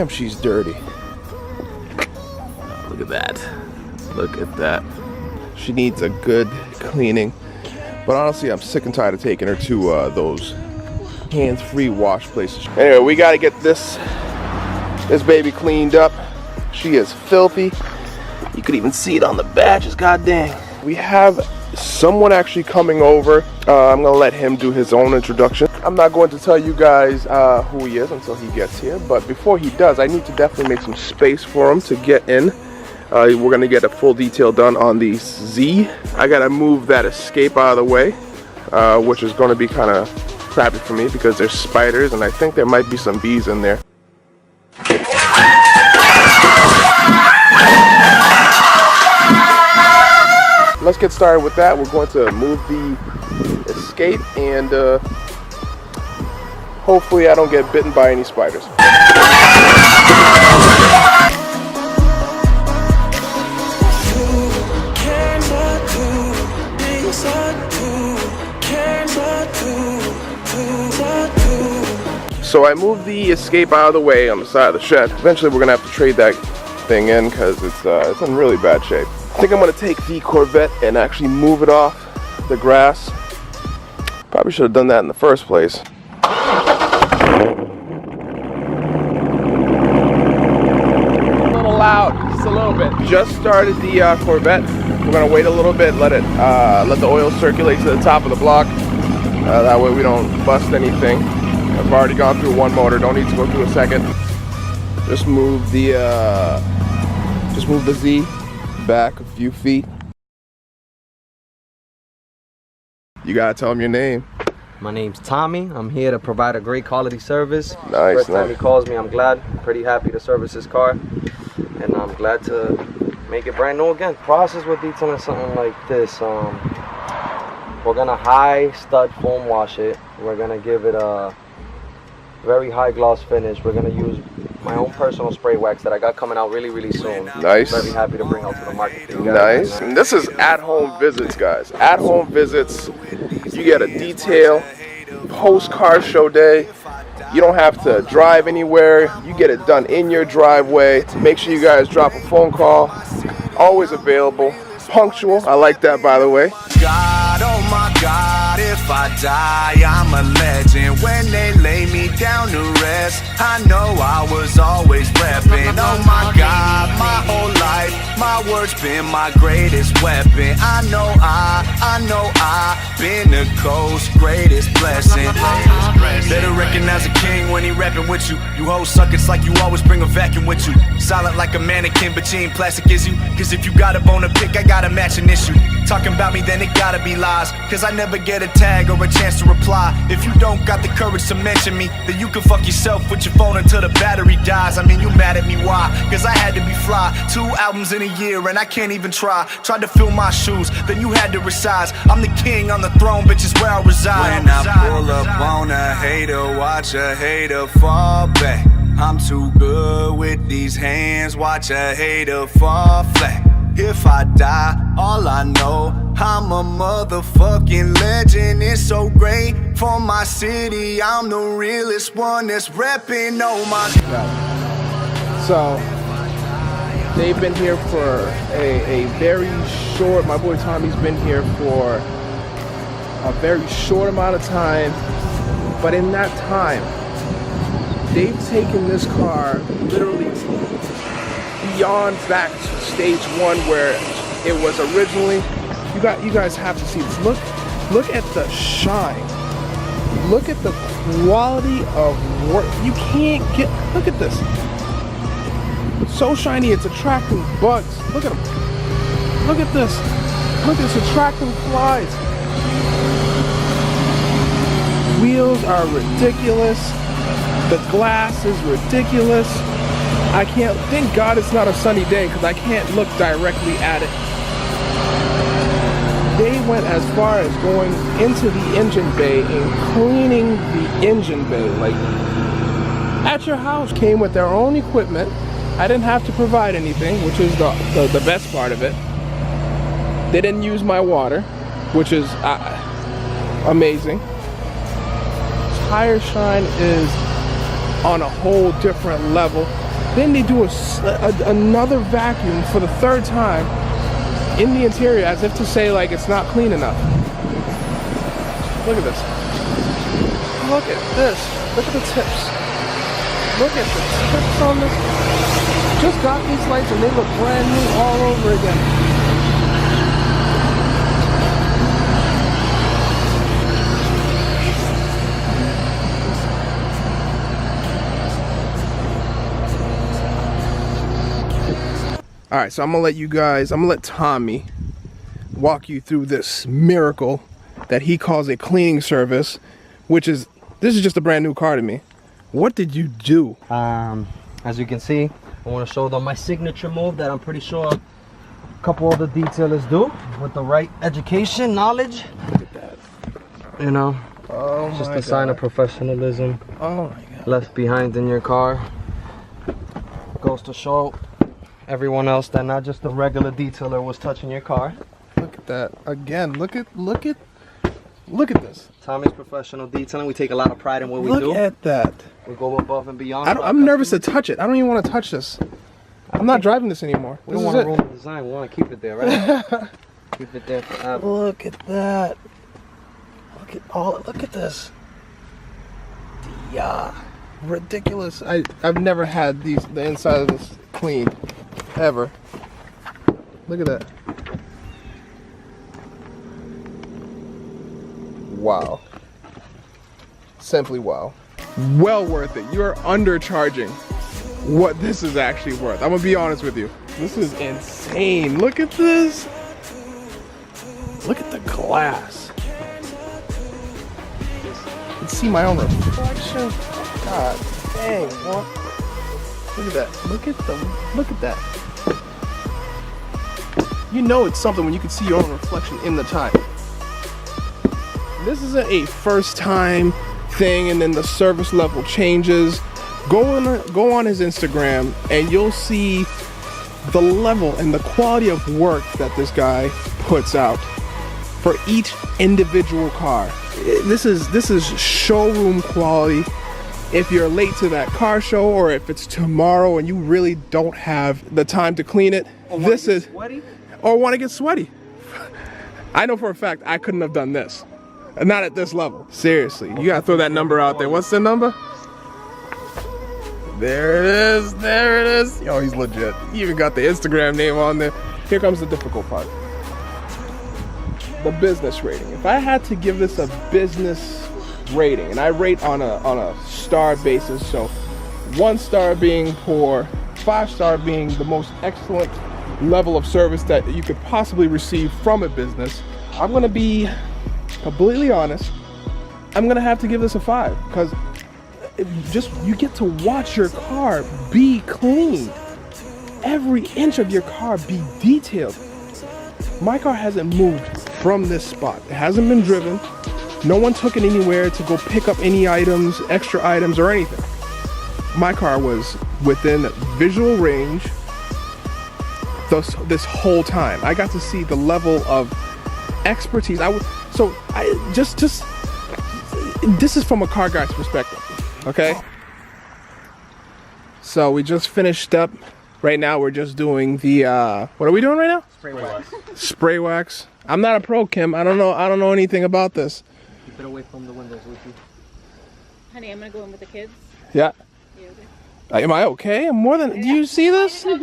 damn, she's dirty. Look at that. Look at that. She needs a good cleaning. But honestly, I'm sick and tired of taking her to those hands-free wash places. Anyway, we got to get this baby cleaned up. She is filthy. You could even see it on the badges, god dang. We have someone actually coming over. I'm gonna let him do his own introduction. I'm not going to tell you guys who he is until he gets here, but before he does, I need to definitely make some space for him to get in. We're gonna get a full detail done on the Z. I gotta move that escape out of the way, which is gonna be kind of crappy for me because there's spiders and I think there might be some bees in there. Let's get started with that. We're going to move the escape and hopefully I don't get bitten by any spiders. So I moved the escape out of the way on the side of the shed. Eventually we're gonna have to trade that thing in because it's in really bad shape. I think I'm gonna take the Corvette and actually move it off the grass. Probably should have done that in the first place. A little loud, just a little bit. Just started the Corvette. We're gonna wait a little bit, let the oil circulate to the top of the block. That way we don't bust anything. I've already gone through one motor, don't need to go through a second. Just move the Z back a few feet. You gotta tell him your name. My name's Tommy. I'm here to provide a great quality service. Nice. First time he calls me, I'm glad. Pretty happy to service his car, and I'm glad to make it brand new again. Process with detailing something like this. We're gonna high stud foam wash it. We're gonna give it a very high gloss finish. We're gonna use my own personal spray wax that I got coming out really soon. Nice. I'm very happy to bring out to the market for you guys. Nice. And this is at-home visits, guys. At-home visits. You get a detail post-car show day. You don't have to drive anywhere. You get it done in your driveway. Make sure you guys drop a phone call. Always available. Punctual. I like that, by the way. God, oh my God, if I die, I'm a legend. When they lay me down to rest, I know I was always repping. Oh my God, my whole life, my word's been my greatest weapon. I know I've been the coast's greatest blessing. Better recognize a king when he rapping with you. You hoes suck, it's like you always bring a vacuum with you. Solid like a mannequin, but you ain't plastic, is you? Cause if you got a bone to pick, I got a matching issue. Talking about me, then it gotta be lies. Cause I never get a tag or a chance to reply. If you don't got the courage to mention me, then you can fuck yourself with your phone until the battery dies. I mean, you mad at me, why? Cause I had to be fly. 2 albums in a year and I can't even try. Tried to fill my shoes, then you had to resize. I'm the king on the throne, bitch, is where I reside. When I pull up on a hater, watch a hater fall back. I'm too good with these hands, watch a hater fall flat. If I die, all I know, I'm a motherfucking legend. It's so great for my city. I'm the realest one that's repping. Oh my God. So they've been here for a very short, my boy Tommy's been here for a very short amount of time, but in that time they've taken this car literally beyond back to stage one where it was originally. You guys have to see this. Look at the shine. Look at the quality of work. You can't get, look at this. It's so shiny, it's attracting bugs. Look at them. Look at this. Look, it's attracting flies. Wheels are ridiculous. The glass is ridiculous. I can't, thank God it's not a sunny day because I can't look directly at it. They went as far as going into the engine bay and cleaning the engine bay. Like, at your house, came with their own equipment. I didn't have to provide anything, which is the best part of it. They didn't use my water, which is amazing. Tire shine is on a whole different level. Then they do another vacuum for the third time in the interior, as if to say like it's not clean enough. Look at this. Look at this. Look at the tips. Look at the tips on this. Just got these lights and they look brand new all over again. All right, so I'm gonna let Tommy walk you through this miracle that he calls a cleaning service, this is just a brand new car to me. What did you do? As you can see, I want to show them my signature move that I'm pretty sure a couple other detailers do with the right education, knowledge. Look at that. You know, oh, just a sign of professionalism. Oh my God. Left behind in your car. Goes to show everyone else that not just the regular detailer was touching your car. Look at that. Again, look at this. Tommy's professional detailing. We take a lot of pride in what we do. Look at that. We go above and beyond. I'm nervous to touch it. I don't even want to touch this. I'm not driving this anymore. We don't want to ruin the design. We want to keep it there, right? Keep it there forever. Look at that. Look at this. Yeah. Ridiculous. I've never had the inside of this clean. Ever. Look at that. Wow. Simply wow. Well worth it. You're undercharging what this is actually worth. I'm gonna be honest with you. This is insane. Look at this. Look at the glass. I can see my own reflection. God dang, what? Look at that. Look at that. You know it's something when you can see your own reflection in the tire. This isn't a first time thing and then the service level changes. Go on his Instagram and you'll see the level and the quality of work that this guy puts out for each individual car. This is showroom quality. If you're late to that car show or if it's tomorrow and you really don't have the time to clean it, this is sweaty. Or want to get sweaty. I know for a fact I couldn't have done this. Not at this level. Seriously, you gotta throw that number out there. What's the number? There it is. There it is. Yo, he's legit. He even got the Instagram name on there. Here comes the difficult part. The business rating. If I had to give this a business rating, and I rate on a star basis, so 1 star being poor, 5 star being the most excellent level of service that you could possibly receive from a business, I'm gonna be completely honest. I'm gonna have to give this a 5 because you get to watch your car be cleaned. Every inch of your car be detailed. My car hasn't moved from this spot. It hasn't been driven. No one took it anywhere to go pick up any items, extra items or anything. My car was within visual range this whole time. I got to see the level of expertise. This is from a car guy's perspective, okay? So we just finished up. Right now we're just doing the, what are we doing right now? Spray wax. Spray wax. I'm not a pro, Kim. I don't know anything about this. Keep it away from the windows, Lucy. Honey, I'm gonna go in with the kids. Yeah. You okay? Am I okay? I'm more than, do you see this? Thank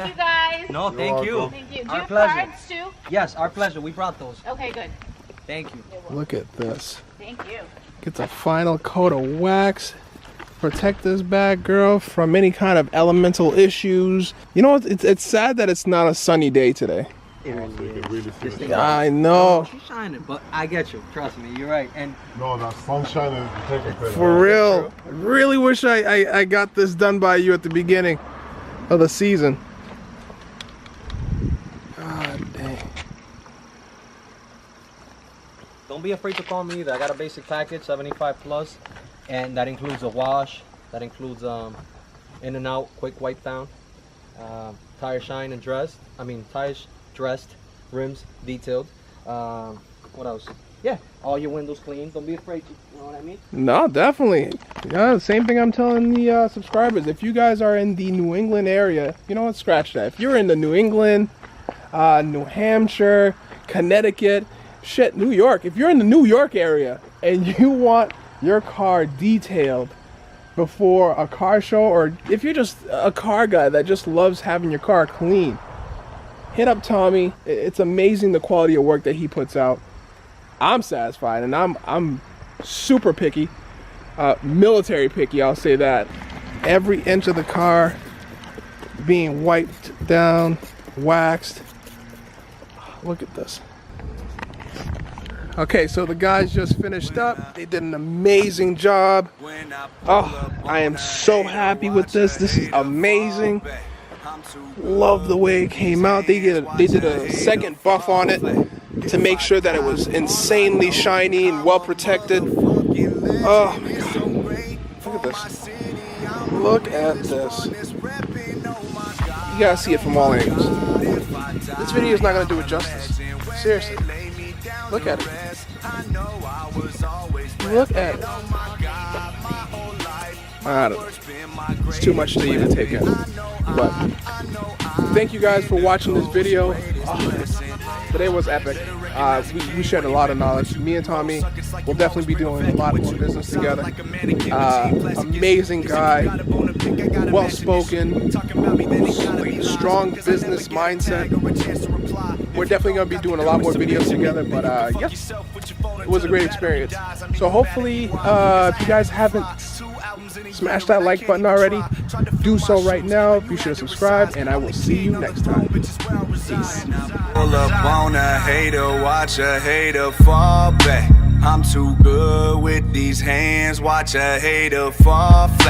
you guys. No, thank you. Thank you. Do Our you have pleasure. cards too? Yes, our pleasure. We brought those. Okay, good. Thank you. Look at this. Thank you. Get the final coat of wax. Protect this bad girl from any kind of elemental issues. You know, it's sad that it's not a sunny day today. It really is. I know. She's shining, but I get you. Trust me, you're right. And no, that sunshine is taking place. For real. I really wish I got this done by you at the beginning of the season. God dang. don't be afraid to call me either. I got a basic package, 75 plus, and that includes a wash. That includes in and out, quick wipe down, tire shine and dressed. Tires dressed, rims detailed. What else? yeah, all your windows clean. Don't be afraid to, you know what I mean? No, definitely. Yeah, the same thing I'm telling the subscribers. If you guys are in the New England area, you know what? Scratch that. If you're in the New England, New Hampshire, Connecticut, shit, New York. If you're in the New York area and you want your car detailed before a car show, or if you're just a car guy that just loves having your car clean, hit up Tommy. It's amazing the quality of work that he puts out. I'm satisfied, and I'm super picky, military picky, I'll say that. Every inch of the car being wiped down, waxed. Look at this. Okay, so the guys just finished up. They did an amazing job. Oh, I am so happy with this. This is amazing. Love the way it came out. They did a second buff on it to make sure that it was insanely shiny and well protected. Oh my god. Look at this. Look at this. You gotta see it from all angles. This video is not gonna do it justice. Seriously. Look at it. Look at it. I don't know. It's too much to even take in. But thank you guys for watching this video. Today was epic. We shared a lot of knowledge. Me and Tommy will definitely be doing a lot more business together. Amazing guy, well spoken, strong business mindset. We're definitely going to be doing a lot more videos together, but yeah, it was a great experience. So hopefully, if you guys haven't smashed that like button already, do so right now. Be sure to subscribe, and I will see you next time. Peace. Pull up on a hater, watch a hater fall back. I'm too good with these hands, watch a hater fall flat.